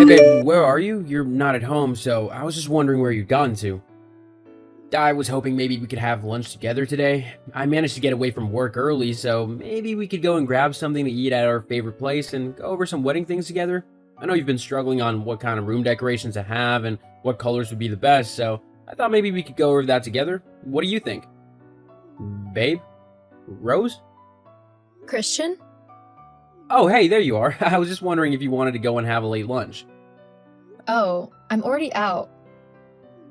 Hey babe, where are you? You're not at home, so I was just wondering where you'd gotten to. I was hoping maybe we could have lunch together today. I managed to get away from work early, so maybe we could go and grab something to eat at our favorite place and go over some wedding things together. I know you've been struggling on what kind of room decorations to have and what colors would be the best, so I thought maybe we could go over that together. What do you think? Babe? Rose? Christian? Oh, hey, there you are. I was just wondering if you wanted to go and have a late lunch. Oh, I'm already out.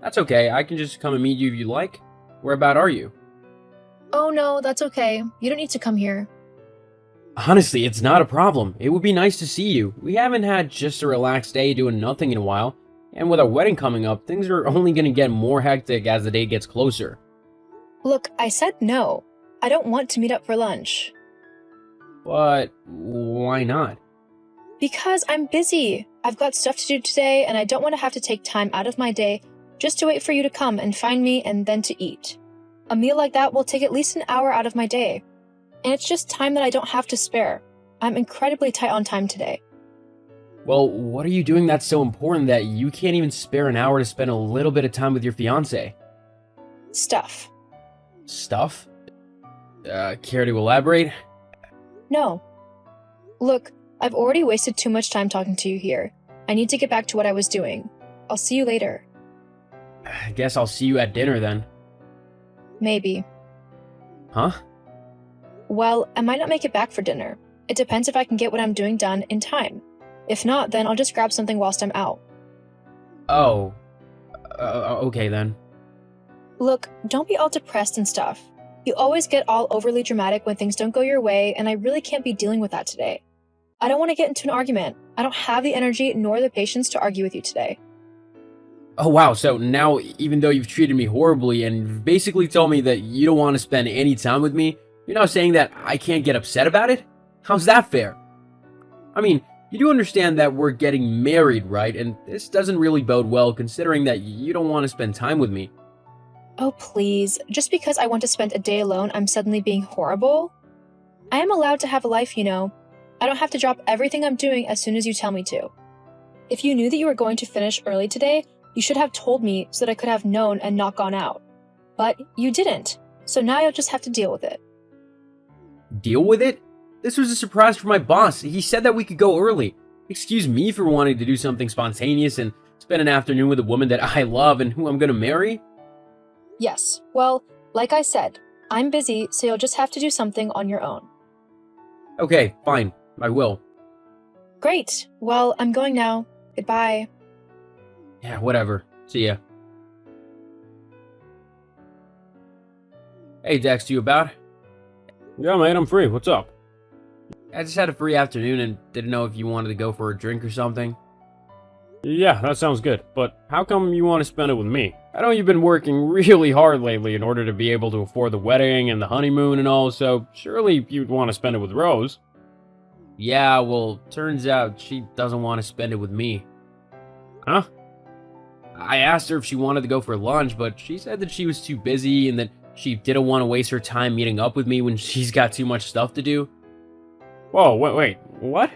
That's okay, I can just come and meet you if you like. Whereabout are you? Oh no, that's okay. You don't need to come here. Honestly, it's not a problem. It would be nice to see you. We haven't had just a relaxed day doing nothing in a while, and with our wedding coming up, things are only going to get more hectic as the day gets closer. Look, I said no. I don't want to meet up for lunch. But why not? Because I'm busy. I've got stuff to do today, and I don't want to have to take time out of my day just to wait for you to come and find me and then to eat. A meal like that will take at least an hour out of my day. And it's just time that I don't have to spare. I'm incredibly tight on time today. Well, what are you doing that's so important that you can't even spare an hour to spend a little bit of time with your fiancé? Stuff. Stuff? Care to elaborate? No. Look, I've already wasted too much time talking to you here. I need to get back to what I was doing. I'll see you later. I guess I'll see you at dinner then. Maybe. Huh? Well, I might not make it back for dinner. It depends if I can get what I'm doing done in time. If not, then I'll just grab something whilst I'm out. Oh. Okay then. Look, don't be all depressed and stuff. You always get all overly dramatic when things don't go your way, and I really can't be dealing with that today. I don't want to get into an argument. I don't have the energy nor the patience to argue with you today. Oh wow, so now even though you've treated me horribly and basically told me that you don't want to spend any time with me, you're now saying that I can't get upset about it? How's that fair? I mean, you do understand that we're getting married, right? And this doesn't really bode well considering that you don't want to spend time with me. Oh please, just because I want to spend a day alone, I'm suddenly being horrible? I am allowed to have a life, you know. I don't have to drop everything I'm doing as soon as you tell me to. If you knew that you were going to finish early today, you should have told me so that I could have known and not gone out. But you didn't, so now you'll just have to deal with it. Deal with it? This was a surprise for my boss. He said that we could go early. Excuse me for wanting to do something spontaneous and spend an afternoon with a woman that I love and who I'm gonna marry? Yes, well, like I said, I'm busy, so you'll just have to do something on your own. Okay, fine. I will. Great, well, I'm going now. Goodbye. Yeah, whatever. See ya. Hey, Dex, you about? Yeah, mate, I'm free. What's up? I just had a free afternoon and didn't know if you wanted to go for a drink or something. Yeah, that sounds good. But how come you want to spend it with me? I know you've been working really hard lately in order to be able to afford the wedding and the honeymoon and all, so surely you'd want to spend it with Rose. Yeah, well, turns out she doesn't want to spend it with me. Huh? I asked her if she wanted to go for lunch, but she said that she was too busy and that she didn't want to waste her time meeting up with me when she's got too much stuff to do. Whoa, wait, what?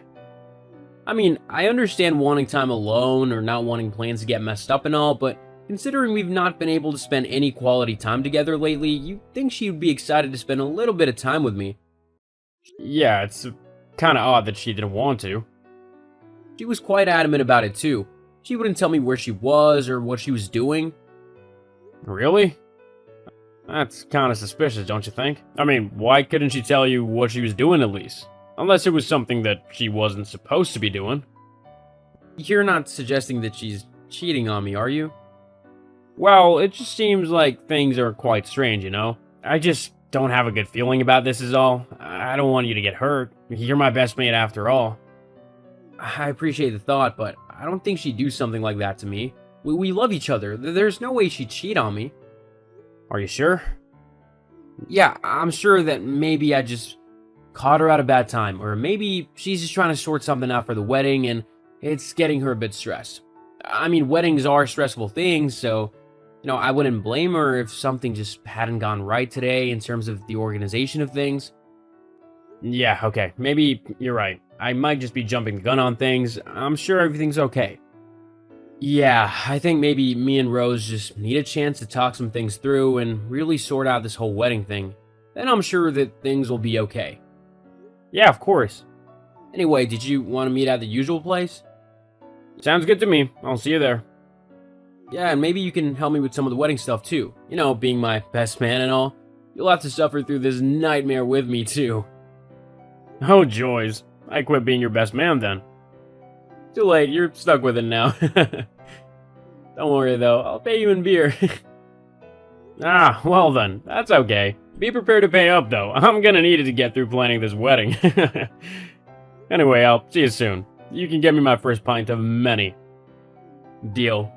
I mean, I understand wanting time alone or not wanting plans to get messed up and all, but considering we've not been able to spend any quality time together lately, you'd think she would be excited to spend a little bit of time with me. Yeah, it's kind of odd that she didn't want to. She was quite adamant about it too. She wouldn't tell me where she was or what she was doing. Really? That's kind of suspicious, don't you think? I mean, why couldn't she tell you what she was doing at least? Unless it was something that she wasn't supposed to be doing. You're not suggesting that she's cheating on me, are you? Well, it just seems like things are quite strange, you know? I just don't have a good feeling about this is all. I don't want you to get hurt. You're my best mate after all. I appreciate the thought, but I don't think she'd do something like that to me. We love each other. There's no way she'd cheat on me. Are you sure? Yeah, I'm sure that maybe I just caught her at a bad time, or maybe she's just trying to sort something out for the wedding and it's getting her a bit stressed. I mean, weddings are stressful things, so, I wouldn't blame her if something just hadn't gone right today in terms of the organization of things. Yeah, okay, maybe you're right. I might just be jumping the gun on things. I'm sure everything's okay. Yeah, I think maybe me and Rose just need a chance to talk some things through and really sort out this whole wedding thing. Then I'm sure that things will be okay. Yeah, of course. Anyway, did you want to meet at the usual place? Sounds good to me. I'll see you there. Yeah, and maybe you can help me with some of the wedding stuff too. You know, being my best man and all. You'll have to suffer through this nightmare with me too. Oh, joys. I quit being your best man then. Too late, you're stuck with it now. Don't worry though, I'll pay you in beer. Ah, well then, that's okay. Be prepared to pay up though. I'm gonna need it to get through planning this wedding. Anyway, I'll see you soon. You can get me my first pint of many. Deal.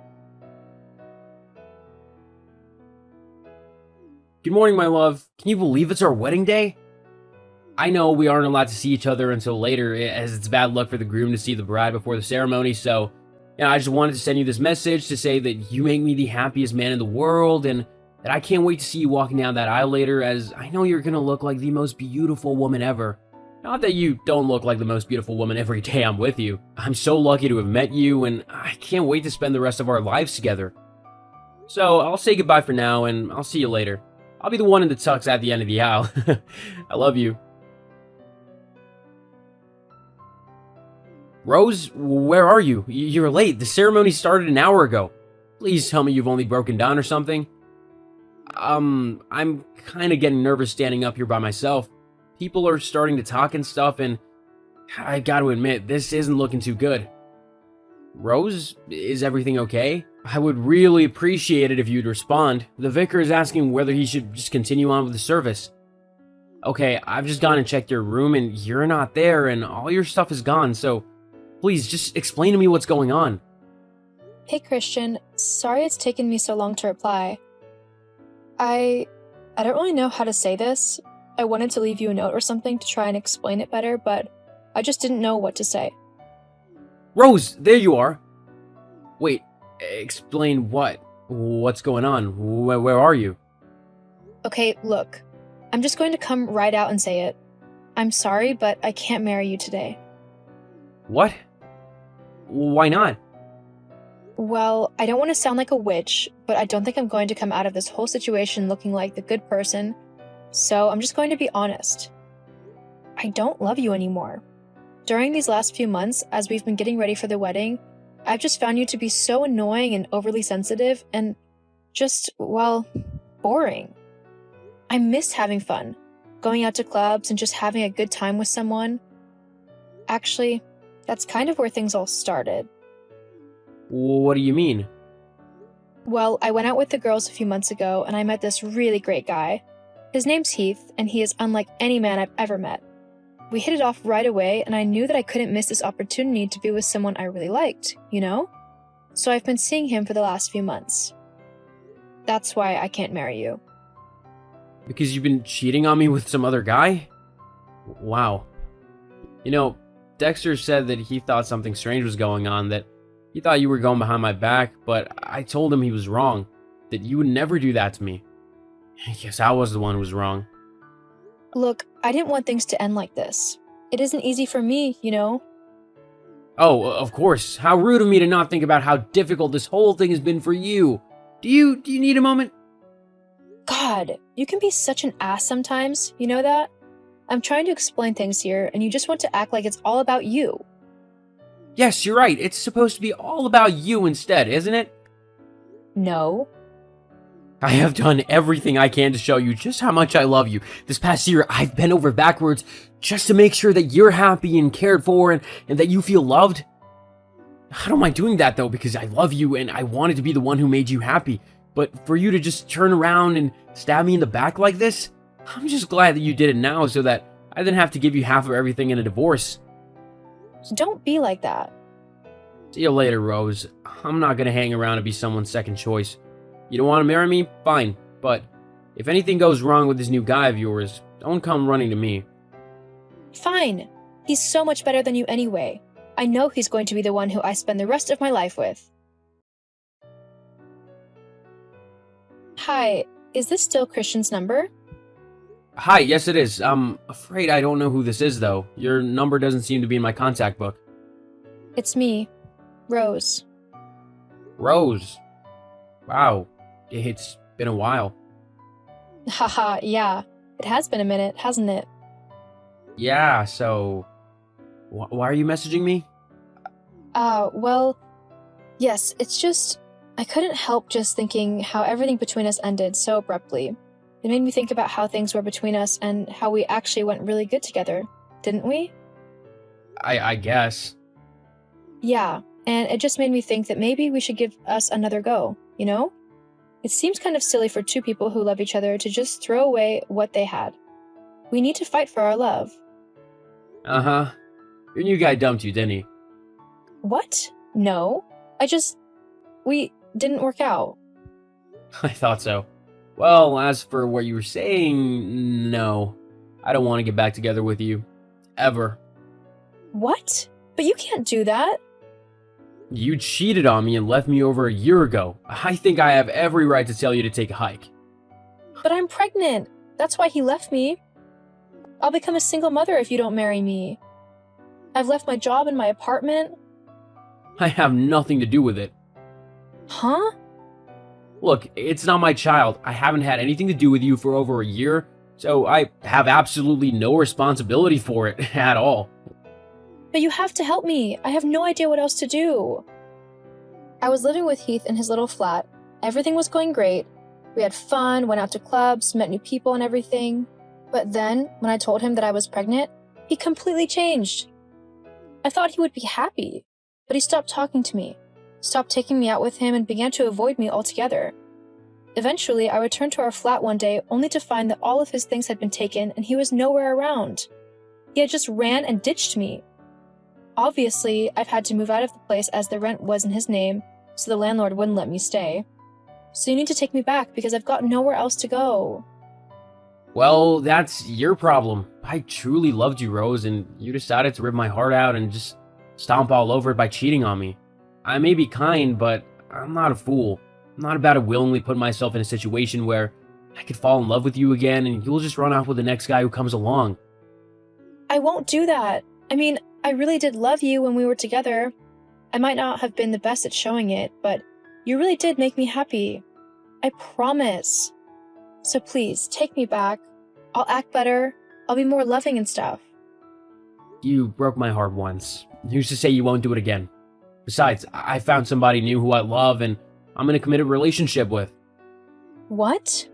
Good morning, my love. Can you believe it's our wedding day? I know we aren't allowed to see each other until later, as it's bad luck for the groom to see the bride before the ceremony, so I just wanted to send you this message to say that you make me the happiest man in the world, and that I can't wait to see you walking down that aisle later, as I know you're gonna look like the most beautiful woman ever. Not that you don't look like the most beautiful woman every day I'm with you. I'm so lucky to have met you, and I can't wait to spend the rest of our lives together. So I'll say goodbye for now, and I'll see you later. I'll be the one in the tux at the end of the aisle. I love you. Rose, where are you? You're late. The ceremony started an hour ago. Please tell me you've only broken down or something. I'm kind of getting nervous standing up here by myself. People are starting to talk and stuff, and I gotta admit, this isn't looking too good. Rose, is everything okay? I would really appreciate it if you'd respond. The vicar is asking whether he should just continue on with the service. Okay, I've just gone and checked your room, and you're not there, and all your stuff is gone, so please, just explain to me what's going on. Hey Christian, sorry it's taken me so long to reply. I don't really know how to say this. I wanted to leave you a note or something to try and explain it better, but I just didn't know what to say. Rose, there you are. Wait, explain what? What's going on? Where are you? Okay, look. I'm just going to come right out and say it. I'm sorry, but I can't marry you today. What? Why not? Well, I don't want to sound like a witch, but I don't think I'm going to come out of this whole situation looking like the good person, so I'm just going to be honest. I don't love you anymore. During these last few months, as we've been getting ready for the wedding, I've just found you to be so annoying and overly sensitive and just, well, boring. I miss having fun, going out to clubs and just having a good time with someone. Actually, that's kind of where things all started. What do you mean? Well, I went out with the girls a few months ago and I met this really great guy. His name's Heath, and he is unlike any man I've ever met. We hit it off right away, and I knew that I couldn't miss this opportunity to be with someone I really liked, you know? So I've been seeing him for the last few months. That's why I can't marry you. Because you've been cheating on me with some other guy? Wow. You know, Dexter said that he thought something strange was going on, that he thought you were going behind my back, but I told him he was wrong, that you would never do that to me. I guess I was the one who was wrong. Look, I didn't want things to end like this. It isn't easy for me, you know? Oh, of course. How rude of me to not think about how difficult this whole thing has been for you. Do you need a moment? God, you can be such an ass sometimes, you know that? I'm trying to explain things here, and you just want to act like it's all about you. Yes, you're right. It's supposed to be all about you instead, isn't it? No. I have done everything I can to show you just how much I love you. This past year, I've bent over backwards just to make sure that you're happy and cared for and that you feel loved. I don't mind doing that though, because I love you and I wanted to be the one who made you happy. But for you to just turn around and stab me in the back like this, I'm just glad that you did it now so that I didn't have to give you half of everything in a divorce. Don't be like that. See you later, Rose. I'm not gonna hang around to be someone's second choice. You don't want to marry me? Fine. But if anything goes wrong with this new guy of yours, don't come running to me. Fine. He's so much better than you anyway. I know he's going to be the one who I spend the rest of my life with. Hi, is this still Christian's number? Hi, yes it is. I'm afraid I don't know who this is, though. Your number doesn't seem to be in my contact book. It's me, Rose. Rose. Wow. It's been a while. Haha, yeah. It has been a minute, hasn't it? Yeah, so... why are you messaging me? Well, yes, it's just. I couldn't help just thinking how everything between us ended so abruptly. It made me think about how things were between us and how we actually went really good together, didn't we? I guess. Yeah, and it just made me think that maybe we should give us another go, you know? It seems kind of silly for two people who love each other to just throw away what they had. We need to fight for our love. Uh-huh. Your new guy dumped you, didn't he? What? No. We didn't work out. I thought so. Well, as for what you were saying, no. I don't want to get back together with you. Ever. What? But you can't do that. You cheated on me and left me over a year ago. I think I have every right to tell you to take a hike. But I'm pregnant. That's why he left me. I'll become a single mother if you don't marry me. I've left my job and my apartment. I have nothing to do with it. Huh? Look, it's not my child. I haven't had anything to do with you for over a year, so I have absolutely no responsibility for it at all. But you have to help me. I have no idea what else to do. I was living with Heath in his little flat. Everything was going great. We had fun, went out to clubs, met new people and everything. But then, when I told him that I was pregnant, he completely changed. I thought he would be happy, but he stopped talking to me, stopped taking me out with him, and began to avoid me altogether. Eventually, I returned to our flat one day only to find that all of his things had been taken and he was nowhere around. He had just ran and ditched me. Obviously, I've had to move out of the place as the rent was in his name, so the landlord wouldn't let me stay. So you need to take me back because I've got nowhere else to go. Well, that's your problem. I truly loved you, Rose, and you decided to rip my heart out and just stomp all over it by cheating on me. I may be kind, but I'm not a fool. I'm not about to willingly put myself in a situation where I could fall in love with you again and you'll just run off with the next guy who comes along. I won't do that. I mean, I really did love you when we were together. I might not have been the best at showing it, but you really did make me happy. I promise. So please, take me back. I'll act better. I'll be more loving and stuff. You broke my heart once. Who's to say you won't do it again? Besides, I found somebody new who I love and I'm in a committed relationship with. What?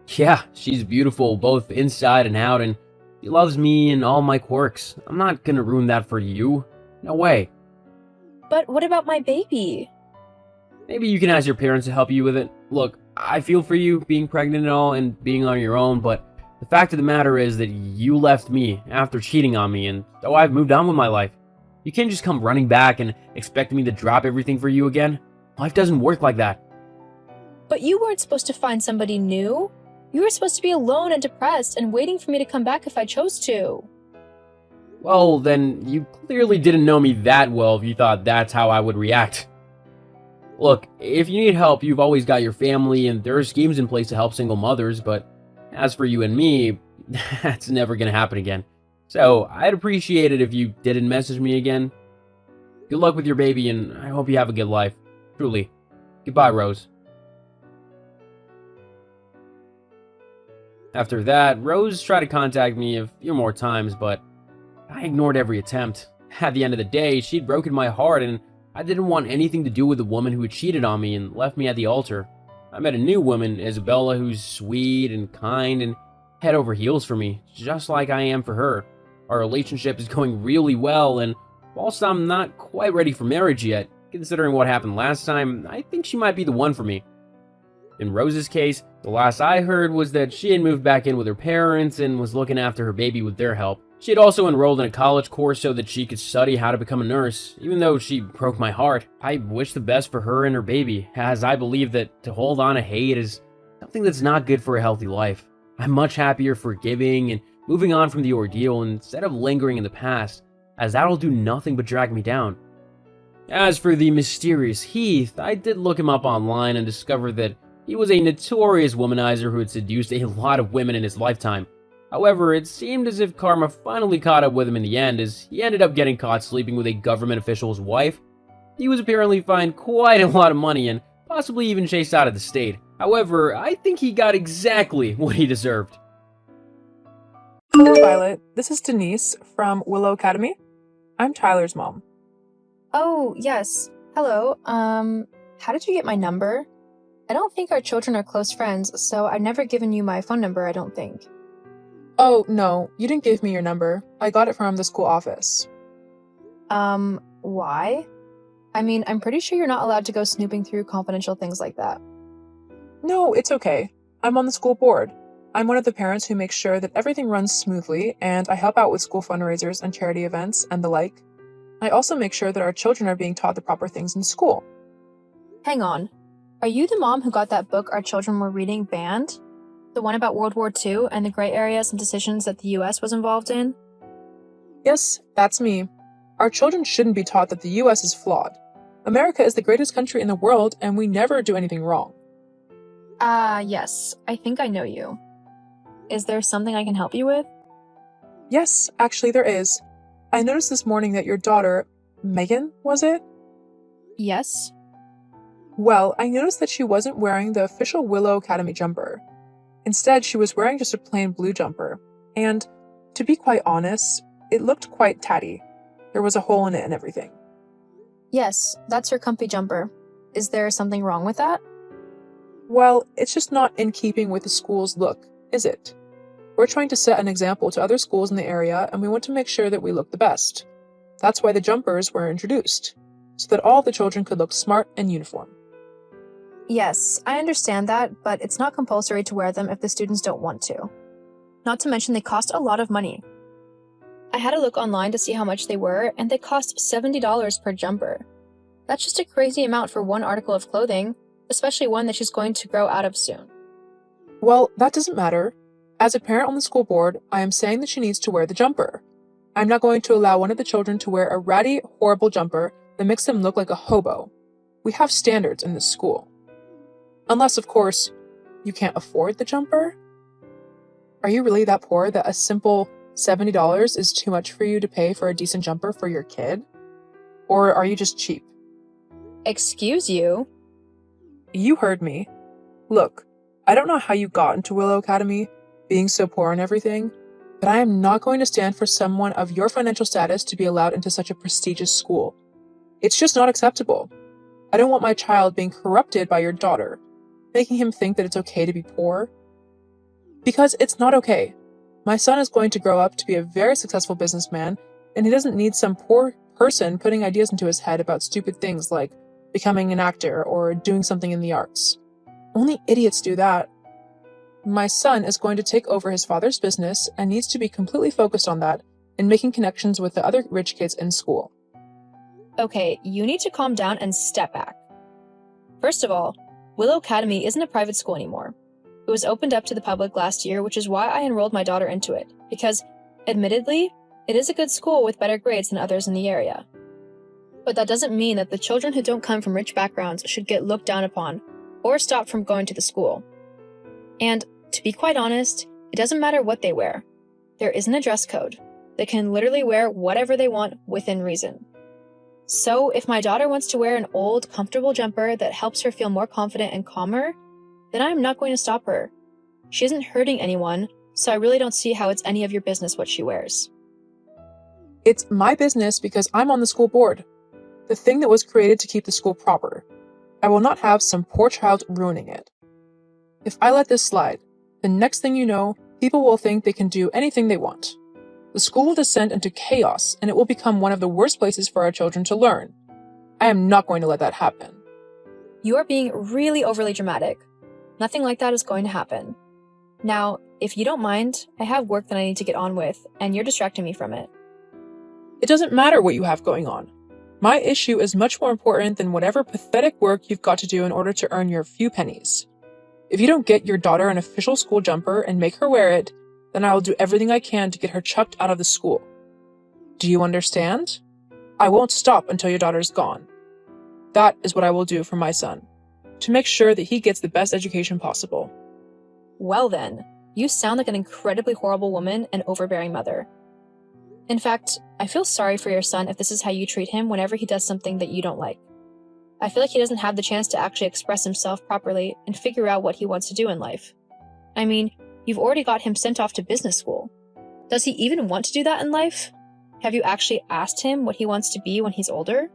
Yeah, she's beautiful both inside and out, and she loves me and all my quirks. I'm not gonna ruin that for you. No way. But what about my baby? Maybe you can ask your parents to help you with it. Look, I feel for you being pregnant and all and being on your own, but the fact of the matter is that you left me after cheating on me, and so I've moved on with my life. You can't just come running back and expect me to drop everything for you again. Life doesn't work like that. But you weren't supposed to find somebody new. You were supposed to be alone and depressed and waiting for me to come back if I chose to. Well, then you clearly didn't know me that well if you thought that's how I would react. Look, if you need help, you've always got your family, and there are schemes in place to help single mothers, but as for you and me, that's never gonna happen again. So, I'd appreciate it if you didn't message me again. Good luck with your baby, and I hope you have a good life. Truly. Goodbye, Rose. After that, Rose tried to contact me a few more times, but I ignored every attempt. At the end of the day, she'd broken my heart, and I didn't want anything to do with the woman who had cheated on me and left me at the altar. I met a new woman, Isabella, who's sweet and kind and head over heels for me, just like I am for her. Our relationship is going really well, and whilst I'm not quite ready for marriage yet, considering what happened last time, I think she might be the one for me. In Rose's case, the last I heard was that she had moved back in with her parents and was looking after her baby with their help. She had also enrolled in a college course so that she could study how to become a nurse. Even though she broke my heart, I wish the best for her and her baby, as I believe that to hold on to hate is something that's not good for a healthy life. I'm much happier forgiving and moving on from the ordeal instead of lingering in the past, as that'll do nothing but drag me down. As for the mysterious Heath, I did look him up online and discovered that He was a notorious womanizer who had seduced a lot of women in his lifetime. However, it seemed as if karma finally caught up with him in the end, as he ended up getting caught sleeping with a government official's wife. He was apparently fined quite a lot of money and possibly even chased out of the state. However, I think he got exactly what he deserved. Hello, Violet. This is Denise from Willow Academy. I'm Tyler's mom. Oh, yes. Hello. How did you get my number? I don't think our children are close friends, so I've never given you my phone number, I don't think. Oh, no, you didn't give me your number. I got it from the school office. Why? I mean, I'm pretty sure you're not allowed to go snooping through confidential things like that. No, it's okay. I'm on the school board. I'm one of the parents who makes sure that everything runs smoothly, and I help out with school fundraisers and charity events and the like. I also make sure that our children are being taught the proper things in school. Hang on. Are you the mom who got that book our children were reading banned? The one about World War II and the gray areas and decisions that the US was involved in? Yes, that's me. Our children shouldn't be taught that the US is flawed. America is the greatest country in the world, and we never do anything wrong. Yes. I think I know you. Is there something I can help you with? Yes, actually there is. I noticed this morning that your daughter, Megan, was it? Yes. Well, I noticed that she wasn't wearing the official Willow Academy jumper. Instead, she was wearing just a plain blue jumper. And, to be quite honest, it looked quite tatty. There was a hole in it and everything. Yes, that's her comfy jumper. Is there something wrong with that? Well, it's just not in keeping with the school's look, is it? We're trying to set an example to other schools in the area, and we want to make sure that we look the best. That's why the jumpers were introduced, so that all the children could look smart and uniform. Yes, I understand that, but it's not compulsory to wear them if the students don't want to. Not to mention they cost a lot of money. I had a look online to see how much they were, and they cost $70 per jumper. That's just a crazy amount for one article of clothing, especially one that she's going to grow out of soon. Well, that doesn't matter. As a parent on the school board, I am saying that she needs to wear the jumper. I'm not going to allow one of the children to wear a ratty, horrible jumper that makes them look like a hobo. We have standards in this school. Unless, of course, you can't afford the jumper? Are you really that poor that a simple $70 is too much for you to pay for a decent jumper for your kid? Or are you just cheap? Excuse you? You heard me. Look, I don't know how you got into Willow Academy, being so poor and everything, but I am not going to stand for someone of your financial status to be allowed into such a prestigious school. It's just not acceptable. I don't want my child being corrupted by your daughter, making him think that it's okay to be poor. Because it's not okay. My son is going to grow up to be a very successful businessman, and he doesn't need some poor person putting ideas into his head about stupid things like becoming an actor or doing something in the arts. Only idiots do that. My son is going to take over his father's business and needs to be completely focused on that and making connections with the other rich kids in school. Okay, you need to calm down and step back. First of all, Willow Academy isn't a private school anymore. It was opened up to the public last year, which is why I enrolled my daughter into it, because, admittedly, it is a good school with better grades than others in the area. But that doesn't mean that the children who don't come from rich backgrounds should get looked down upon, or stopped from going to the school. And, to be quite honest, it doesn't matter what they wear. There isn't a dress code. They can literally wear whatever they want within reason. So, if my daughter wants to wear an old, comfortable jumper that helps her feel more confident and calmer, then I am not going to stop her. She isn't hurting anyone, so I really don't see how it's any of your business what she wears. It's my business because I'm on the school board, the thing that was created to keep the school proper. I will not have some poor child ruining it. If I let this slide, the next thing you know, people will think they can do anything they want. The school will descend into chaos, and it will become one of the worst places for our children to learn. I am not going to let that happen. You are being really overly dramatic. Nothing like that is going to happen. Now, if you don't mind, I have work that I need to get on with, and you're distracting me from it. It doesn't matter what you have going on. My issue is much more important than whatever pathetic work you've got to do in order to earn your few pennies. If you don't get your daughter an official school jumper and make her wear it, then I will do everything I can to get her chucked out of the school. Do you understand? I won't stop until your daughter's gone. That is what I will do for my son. to make sure that he gets the best education possible. Well then, you sound like an incredibly horrible woman and overbearing mother. In fact, I feel sorry for your son if this is how you treat him whenever he does something that you don't like. I feel like he doesn't have the chance to actually express himself properly and figure out what he wants to do in life. I mean, you've already got him sent off to business school. Does he even want to do that in life? Have you actually asked him what he wants to be when he's older?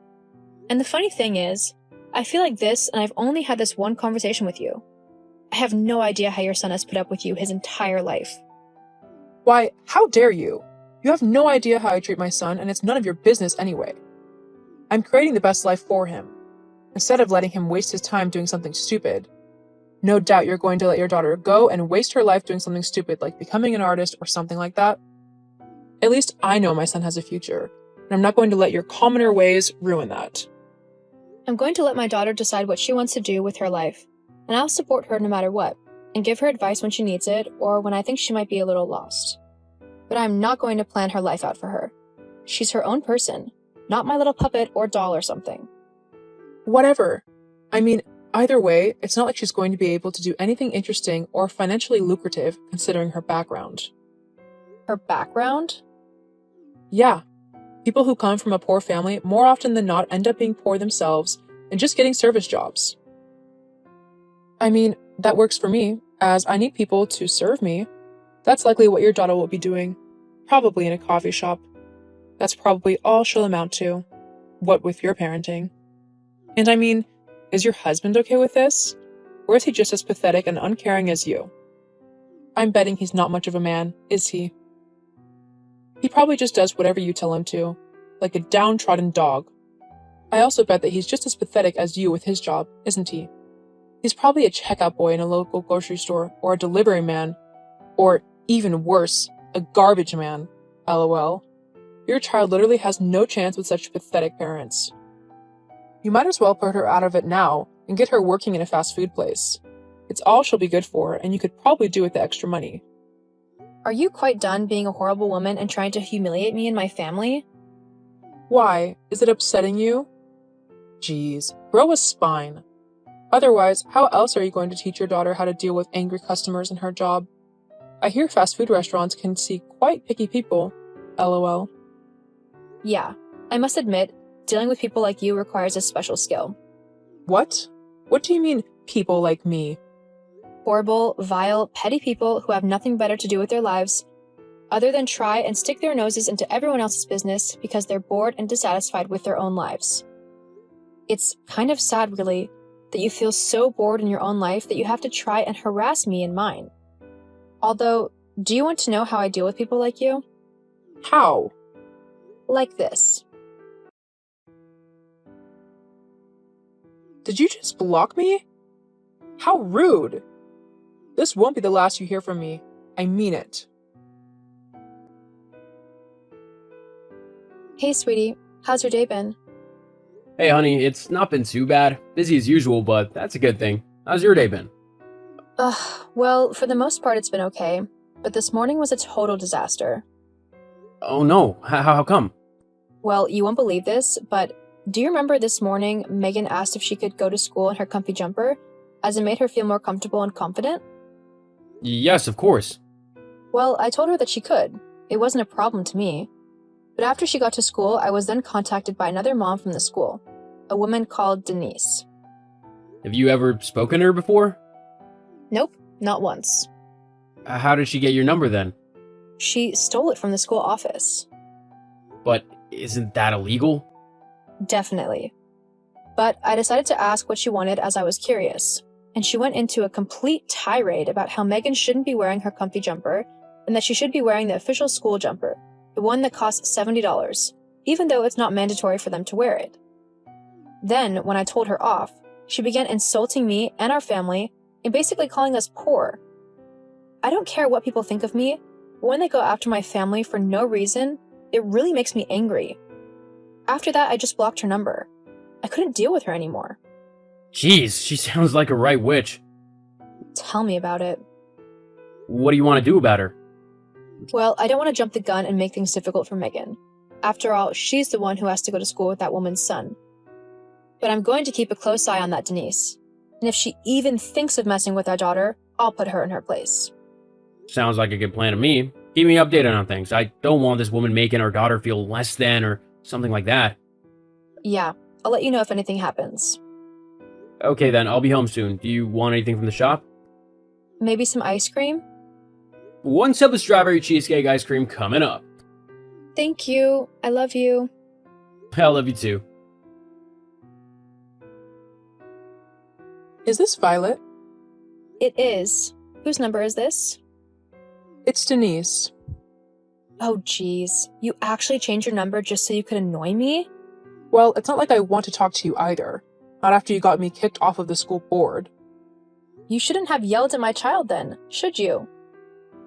And the funny thing is, I feel like this, and I've only had this one conversation with you. I have no idea how your son has put up with you his entire life. Why, how dare you? You have no idea how I treat my son, and it's none of your business anyway. I'm creating the best life for him, instead of letting him waste his time doing something stupid. No doubt you're going to let your daughter go and waste her life doing something stupid like becoming an artist or something like that. At least I know my son has a future, and I'm not going to let your commoner ways ruin that. I'm going to let my daughter decide what she wants to do with her life, and I'll support her no matter what, and give her advice when she needs it or when I think she might be a little lost. But I'm not going to plan her life out for her. She's her own person, not my little puppet or doll or something. Whatever. I mean, either way, it's not like she's going to be able to do anything interesting or financially lucrative considering her background. Her background? Yeah. People who come from a poor family more often than not end up being poor themselves and just getting service jobs. I mean, that works for me, as I need people to serve me. That's likely what your daughter will be doing, probably in a coffee shop. That's probably all she'll amount to, what with your parenting. And I mean, is your husband okay with this? Or is he just as pathetic and uncaring as you? I'm betting he's not much of a man, is he? He probably just does whatever you tell him to, like a downtrodden dog. I also bet that he's just as pathetic as you with his job, isn't he? He's probably a checkout boy in a local grocery store, or a delivery man, or even worse, a garbage man, lol. Your child literally has no chance with such pathetic parents. You might as well put her out of it now and get her working in a fast food place. It's all she'll be good for, and you could probably do with the extra money. Are you quite done being a horrible woman and trying to humiliate me and my family? Why? Is it upsetting you? Jeez, grow a spine. Otherwise, how else are you going to teach your daughter how to deal with angry customers in her job? I hear fast food restaurants can see quite picky people, lol. Yeah, I must admit, dealing with people like you requires a special skill. What? What do you mean, people like me? Horrible, vile, petty people who have nothing better to do with their lives other than try and stick their noses into everyone else's business because they're bored and dissatisfied with their own lives. It's kind of sad, really, that you feel so bored in your own life that you have to try and harass me in mine. Although, do you want to know how I deal with people like you? How? Like this. Did you just block me? How rude! This won't be the last you hear from me. I mean it. Hey, sweetie, how's your day been? Hey, honey, it's not been too bad. Busy as usual, but that's a good thing. How's your day been? Well, for the most part it's been okay, but this morning was a total disaster. Oh no, how come? Well, you won't believe this, but do you remember this morning Megan asked if she could go to school in her comfy jumper, as it made her feel more comfortable and confident? Yes, of course. Well, I told her that she could. It wasn't a problem to me. But after she got to school, I was then contacted by another mom from the school, a woman called Denise. Have you ever spoken to her before? Nope, not once. How did she get your number then? She stole it from the school office. But isn't that illegal? Definitely. But I decided to ask what she wanted as I was curious, and she went into a complete tirade about how Megan shouldn't be wearing her comfy jumper and that she should be wearing the official school jumper, the one that costs $70, even though it's not mandatory for them to wear it. Then, when I told her off, she began insulting me and our family and basically calling us poor. I don't care what people think of me, but when they go after my family for no reason, it really makes me angry. After that, I just blocked her number. I couldn't deal with her anymore. Jeez, she sounds like a right witch. Tell me about it. What do you want to do about her? Well, I don't want to jump the gun and make things difficult for Megan. After all, she's the one who has to go to school with that woman's son. But I'm going to keep a close eye on that Denise. And if she even thinks of messing with our daughter, I'll put her in her place. Sounds like a good plan to me. Keep me updated on things. I don't want this woman making our daughter feel less than or something like that. Yeah, I'll let you know if anything happens. Okay then, I'll be home soon. Do you want anything from the shop? Maybe some ice cream? 1 sip of strawberry cheesecake ice cream coming up. Thank you. I love you. I love you too. Is this Violet? It is. Whose number is this? It's Denise. Oh, geez. You actually changed your number just so you could annoy me? Well, it's not like I want to talk to you either. Not after you got me kicked off of the school board. You shouldn't have yelled at my child then, should you?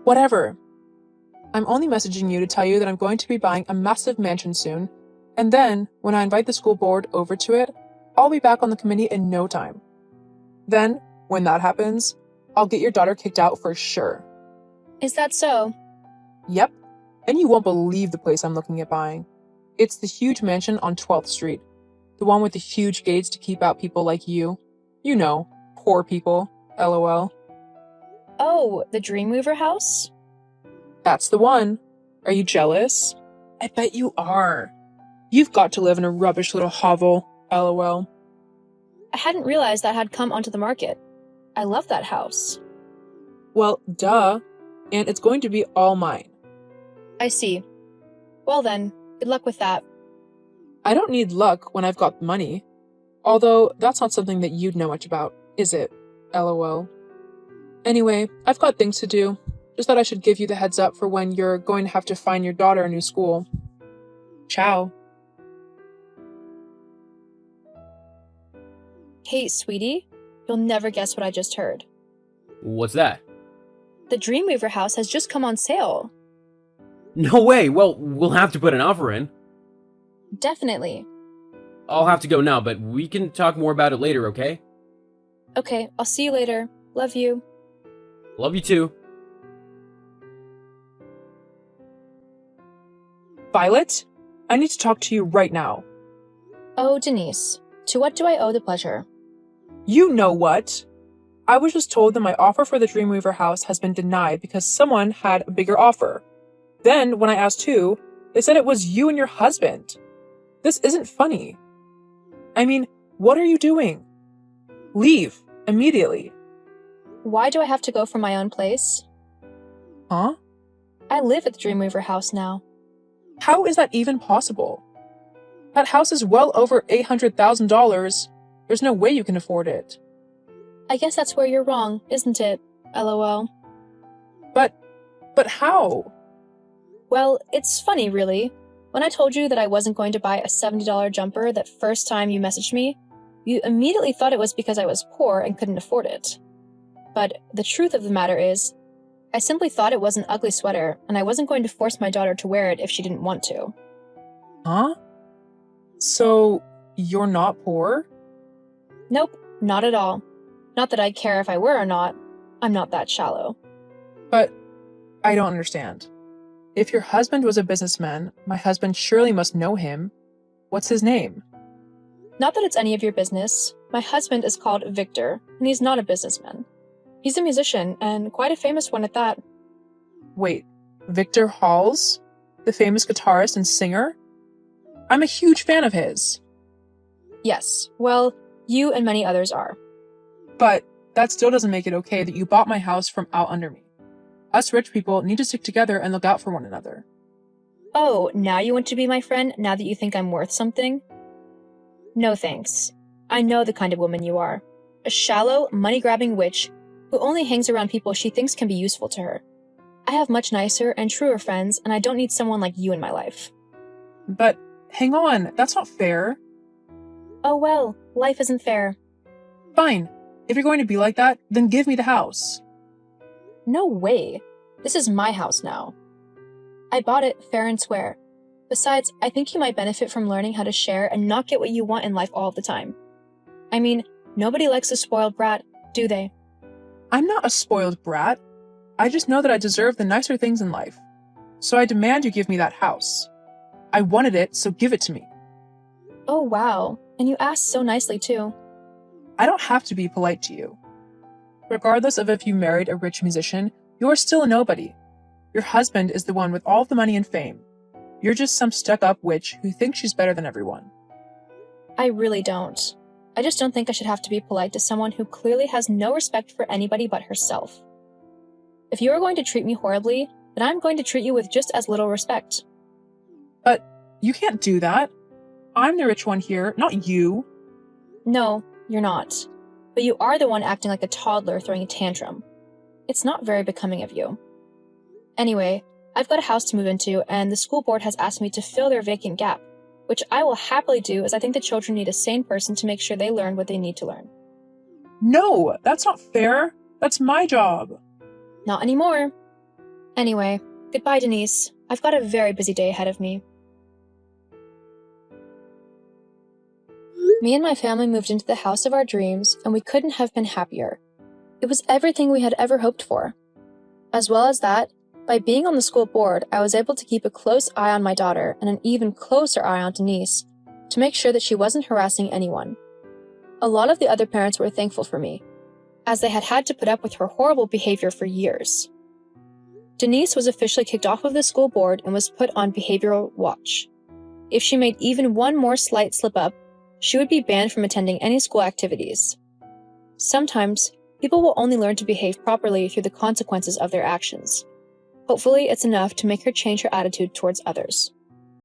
Whatever. I'm only messaging you to tell you that I'm going to be buying a massive mansion soon, and then, when I invite the school board over to it, I'll be back on the committee in no time. Then, when that happens, I'll get your daughter kicked out for sure. Is that so? Yep. And you won't believe the place I'm looking at buying. It's the huge mansion on 12th Street. The one with the huge gates to keep out people like you. You know, poor people. LOL. Oh, the Dreamweaver house? That's the one. Are you jealous? I bet you are. You've got to live in a rubbish little hovel. LOL. I hadn't realized that had come onto the market. I love that house. Well, duh. And it's going to be all mine. I see. Well then, good luck with that. I don't need luck when I've got money. Although, that's not something that you'd know much about, is it? LOL. Anyway, I've got things to do. Just thought I should give you the heads up for when you're going to have to find your daughter a new school. Ciao. Hey, sweetie, you'll never guess what I just heard. What's that? The Dreamweaver house has just come on sale. No way. Well, we'll have to put an offer in. Definitely. I'll have to go now, but we can talk more about it later, okay? Okay, I'll see you later. Love you. Love you too. Violet, I need to talk to you right now. Oh, Denise, to what do I owe the pleasure? You know what? I was just told that my offer for the Dreamweaver house has been denied because someone had a bigger offer. Then, when I asked who, they said it was you and your husband. This isn't funny. I mean, what are you doing? Leave, immediately. Why do I have to go from my own place? Huh? I live at the Dreamweaver house now. How is that even possible? That house is well over $800,000. There's no way you can afford it. I guess that's where you're wrong, isn't it? LOL. But how? Well, it's funny, really. When I told you that I wasn't going to buy a $70 jumper that first time you messaged me, you immediately thought it was because I was poor and couldn't afford it. But the truth of the matter is, I simply thought it was an ugly sweater, and I wasn't going to force my daughter to wear it if she didn't want to. Huh? So, you're not poor? Nope, not at all. Not that I'd care if I were or not. I'm not that shallow. But I don't understand. If your husband was a businessman, my husband surely must know him. What's his name? Not that it's any of your business. My husband is called Victor, and he's not a businessman. He's a musician, and quite a famous one at that. Wait, Victor Halls? The famous guitarist and singer? I'm a huge fan of his. Yes, well, you and many others are. But that still doesn't make it okay that you bought my house from out under me. Us rich people need to stick together and look out for one another. Oh, now you want to be my friend now that you think I'm worth something? No thanks. I know the kind of woman you are. A shallow, money-grabbing witch who only hangs around people she thinks can be useful to her. I have much nicer and truer friends, and I don't need someone like you in my life. But hang on, that's not fair. Oh well, life isn't fair. Fine. If you're going to be like that, then give me the house. No way. This is my house now. I bought it fair and square. Besides, I think you might benefit from learning how to share and not get what you want in life all the time. I mean, nobody likes a spoiled brat, do they? I'm not a spoiled brat. I just know that I deserve the nicer things in life. So I demand you give me that house. I wanted it, so give it to me. Oh wow, and you asked so nicely too. I don't have to be polite to you. Regardless of if you married a rich musician, you are still a nobody. Your husband is the one with all the money and fame. You're just some stuck-up witch who thinks she's better than everyone. I really don't. I just don't think I should have to be polite to someone who clearly has no respect for anybody but herself. If you are going to treat me horribly, then I'm going to treat you with just as little respect. But you can't do that. I'm the rich one here, not you. No, you're not. But you are the one acting like a toddler throwing a tantrum. It's not very becoming of you. Anyway, I've got a house to move into, and the school board has asked me to fill their vacant gap, which I will happily do as I think the children need a sane person to make sure they learn what they need to learn. No, that's not fair. That's my job. Not anymore. Anyway, goodbye, Denise. I've got a very busy day ahead of me. Me and my family moved into the house of our dreams, and we couldn't have been happier. It was everything we had ever hoped for. As well as that, by being on the school board, I was able to keep a close eye on my daughter and an even closer eye on Denise to make sure that she wasn't harassing anyone. A lot of the other parents were thankful for me, as they had had to put up with her horrible behavior for years. Denise was officially kicked off of the school board and was put on behavioral watch. If she made even one more slight slip-up, she would be banned from attending any school activities. Sometimes, people will only learn to behave properly through the consequences of their actions. Hopefully, it's enough to make her change her attitude towards others.